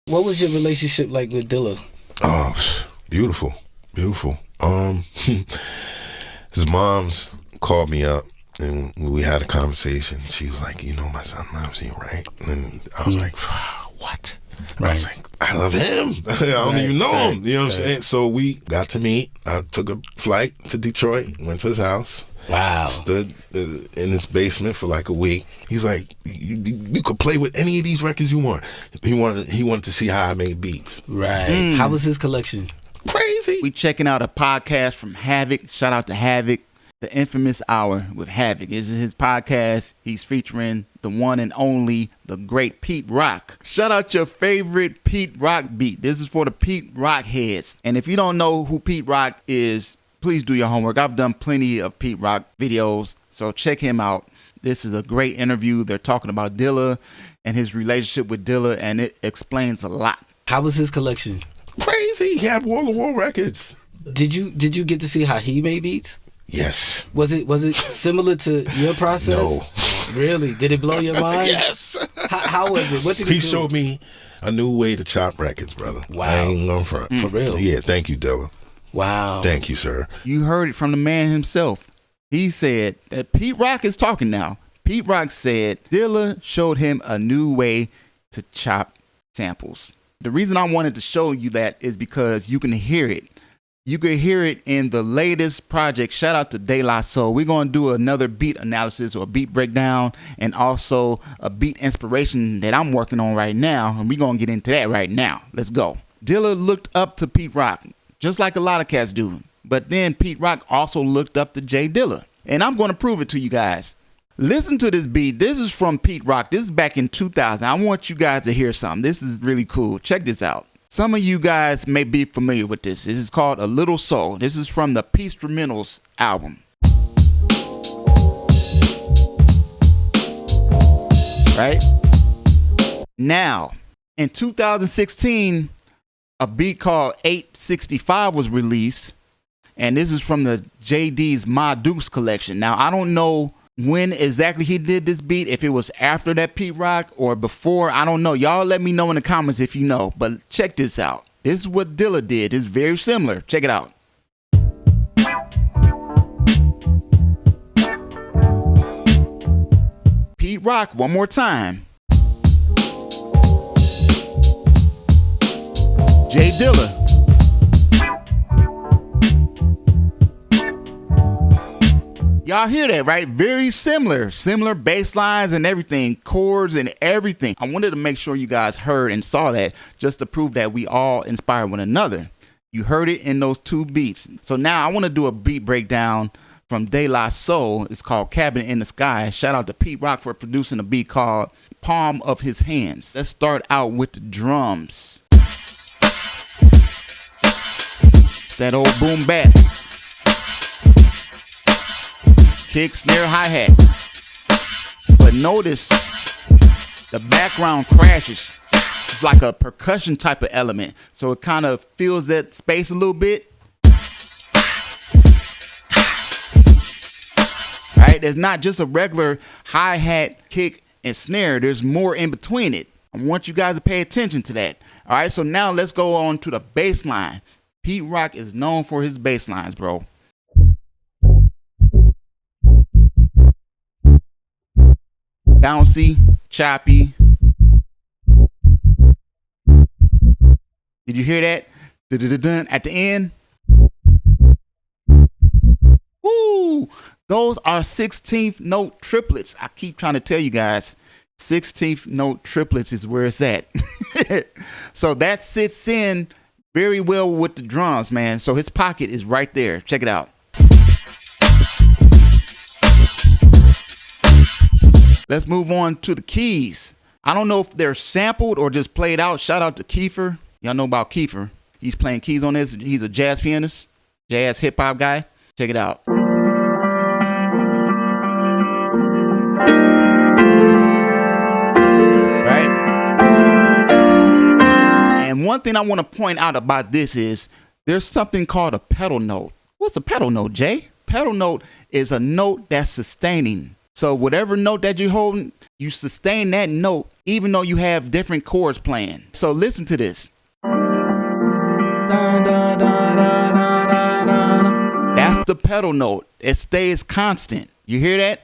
What was your relationship like with Dilla? Oh, beautiful. His mom's called me up and we had a conversation. She was like, my son loves you, right? And I was like, what? Right. I was like, I love him. I don't even know him. You know what I'm saying? So we got to meet. I took a flight to Detroit, went to his house. Wow. Stood in his basement for like a week. He's like, you could play with any of these records you want. He wanted to see how I made beats. Right. How was his collection? Crazy. We checking out a podcast from Havoc. Shout out to Havoc. The Infamous Hour with Havoc. This is his podcast. He's featuring the one and only, the great Pete Rock. Shout out your favorite Pete Rock beat. This is for the Pete Rock heads. And if you don't know who Pete Rock is, please do your homework. I've done plenty of Pete Rock videos, so check him out. This is a great interview. They're talking about Dilla and his relationship with Dilla, and it explains a lot. How was his collection? Crazy. He had wall-to-wall records. Did you get to see how he made beats? Yes. Was it similar to your process? No. Really? Did it blow your mind? Yes. How was it? What did he do? showed me a new way to chop records, brother. Wow. I ain't gonna front. For real? Yeah, thank you, Dilla. Wow. Thank you, sir. You heard it from the man himself. He said that Pete Rock is talking now. Pete Rock said Dilla showed him a new way to chop samples. The reason I wanted to show you that is because you can hear it. You can hear it in the latest project. Shout out to JDilla. So we're going to do another beat analysis or beat breakdown and also a beat inspiration that I'm working on right now. And we're going to get into that right now. Let's go. Dilla looked up to Pete Rock, just like a lot of cats do. But then Pete Rock also looked up to JDilla. And I'm going to prove it to you guys. Listen to this beat. This is from Pete Rock. This is back in 2000. I want you guys to hear something. This is really cool. Check this out. Some of you guys may be familiar with this. This is called A Little Soul. This is from the Peacestrumentals album. Right? Now, in 2016, a beat called 865 was released. And this is from the JD's My Dukes collection. Now, I don't know when exactly he did this beat, if it was after that Pete Rock or before, I don't know. Y'all let me know in the comments if you know. But check this out. This is what Dilla did. It's very similar. Check it out. Pete Rock, one more time. JDilla. Y'all hear that, right? Very similar bass lines and everything, chords and everything. I wanted to make sure you guys heard and saw that just to prove that we all inspire one another. You heard it in those two beats. So now I want to do a beat breakdown from JDilla Soul. It's called Cabin in the Sky. Shout out to Pete Rock for producing a beat called Palm of His Hands. Let's start out with the drums. It's that old boom bap. Kick, snare, hi-hat. But notice the background crashes. It's like a percussion type of element. So it kind of fills that space a little bit. Right? There's not just a regular hi-hat, kick, and snare. There's more in between it. I want you guys to pay attention to that. All right, so now let's go on to the bass line. Pete Rock is known for his bass lines, bro. Bouncy, choppy. Did you hear that? Dun-dun-dun-dun at the end. Woo! Those are 16th note triplets. I keep trying to tell you guys, 16th note triplets is where it's at. So that sits in very well with the drums, man. So his pocket is right there. Check it out. Let's move on to the keys. I don't know if they're sampled or just played out. Shout out to Keifer. Y'all know about Keifer. He's playing keys on this. He's a jazz pianist, jazz hip hop guy. Check it out. Right? And one thing I want to point out about this is there's something called a pedal note. What's a pedal note, Jay? Pedal note is a note that's sustaining. So whatever note that you're holding, you sustain that note even though you have different chords playing. So listen to this. That's the pedal note. It stays constant. You hear that?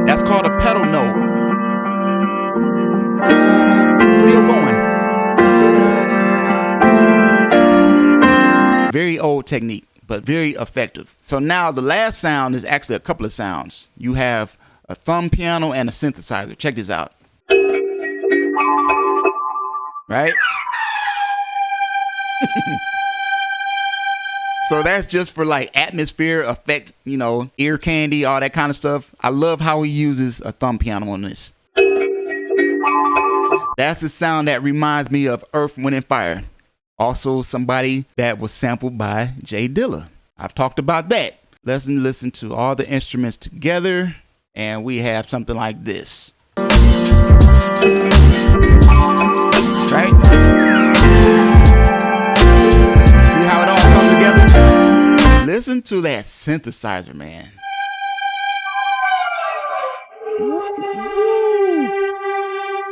That's called a pedal note. Still going. Very old technique, but very effective. So now the last sound is actually a couple of sounds. You have a thumb piano and a synthesizer. Check this out. Right? So that's just for like atmosphere effect, you know, ear candy, all that kind of stuff. I love how he uses a thumb piano on this. That's a sound that reminds me of Earth, Wind, and Fire. Also somebody that was sampled by JDilla. I've talked about that. Let's listen to all the instruments together and we have something like this. Right? See how it all comes together? Listen to that synthesizer, man.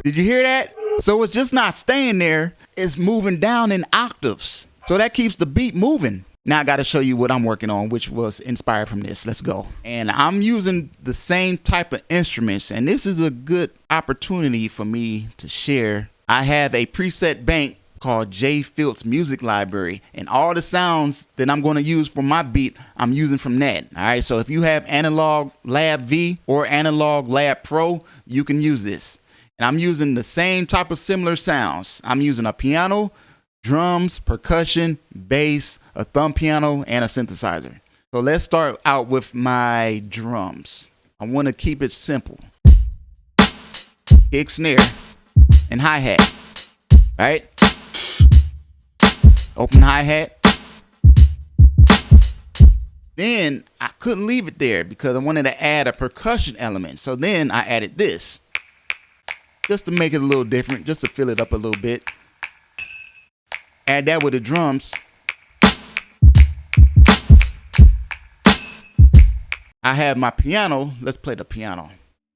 Did you hear that? So it's just not staying there. It's moving down in octaves. So that keeps the beat moving. Now I got to show you what I'm working on, which was inspired from this. Let's go. And I'm using the same type of instruments. And this is a good opportunity for me to share. I have a preset bank called JFILT'S music library. And all the sounds that I'm going to use for my beat, I'm using from that. All right. So if you have Analog Lab V or Analog Lab Pro, you can use this. And I'm using the same type of similar sounds. I'm using a piano, drums, percussion, bass, a thumb piano, and a synthesizer. So let's start out with my drums. I want to keep it simple. Kick, snare, and hi-hat. Right? Open hi-hat. Then I couldn't leave it there because I wanted to add a percussion element. So then I added this. Just to make it a little different, just to fill it up a little bit. Add that with the drums. I have my piano. Let's play the piano.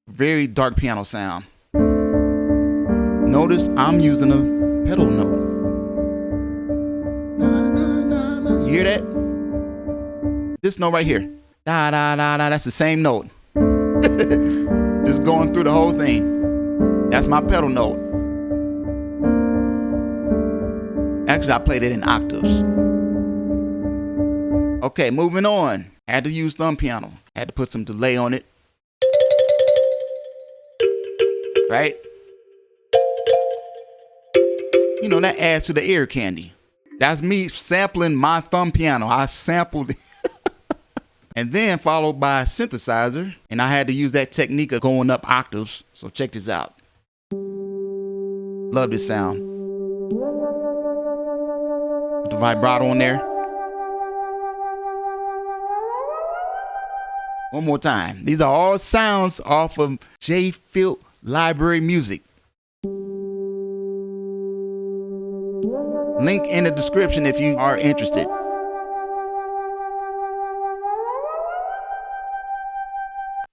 Very dark piano sound. Notice I'm using a pedal note. You hear that? This note right here. Da da da da. That's the same note. Just going through the whole thing. That's my pedal note. Actually, I played it in octaves. Okay, moving on. Had to use thumb piano. Had to put some delay on it. Right? You know, that adds to the ear candy. That's me sampling my thumb piano. I sampled it. And then followed by a synthesizer. And I had to use that technique of going up octaves. So check this out. Love this sound. Put the vibrato on there. One more time. These are all sounds off of JFILT library music. Link in the description if you are interested.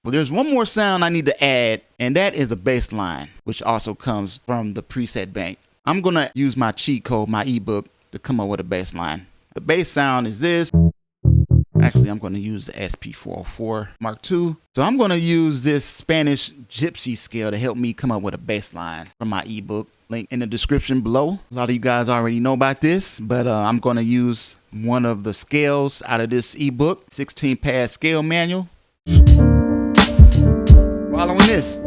Well, there's one more sound I need to add, and that is a bass line, which also comes from the preset bank. I'm going to use my cheat code, my ebook, to come up with a bass line. The bass sound is this. Actually, I'm going to use the SP404 Mark II. So I'm going to use this Spanish gypsy scale to help me come up with a bass line from my ebook. Link in the description below. A lot of you guys already know about this, but I'm going to use one of the scales out of this ebook, 16-pad scale manual. Following this.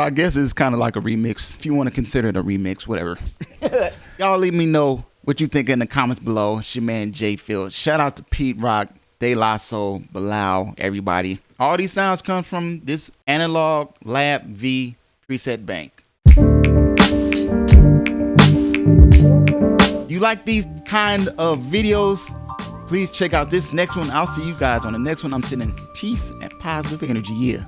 I guess it's kind of like a remix. If you want to consider it a remix, whatever. Y'all leave me know what you think in the comments below. It's your man JFILT'S. Shout out to Pete Rock, De La Soul, Bilal, everybody. All these sounds come from this Analog Lab V preset bank. You like these kind of videos? Please check out this next one. I'll see you guys on the next one. I'm sending peace and positive energy. Yeah.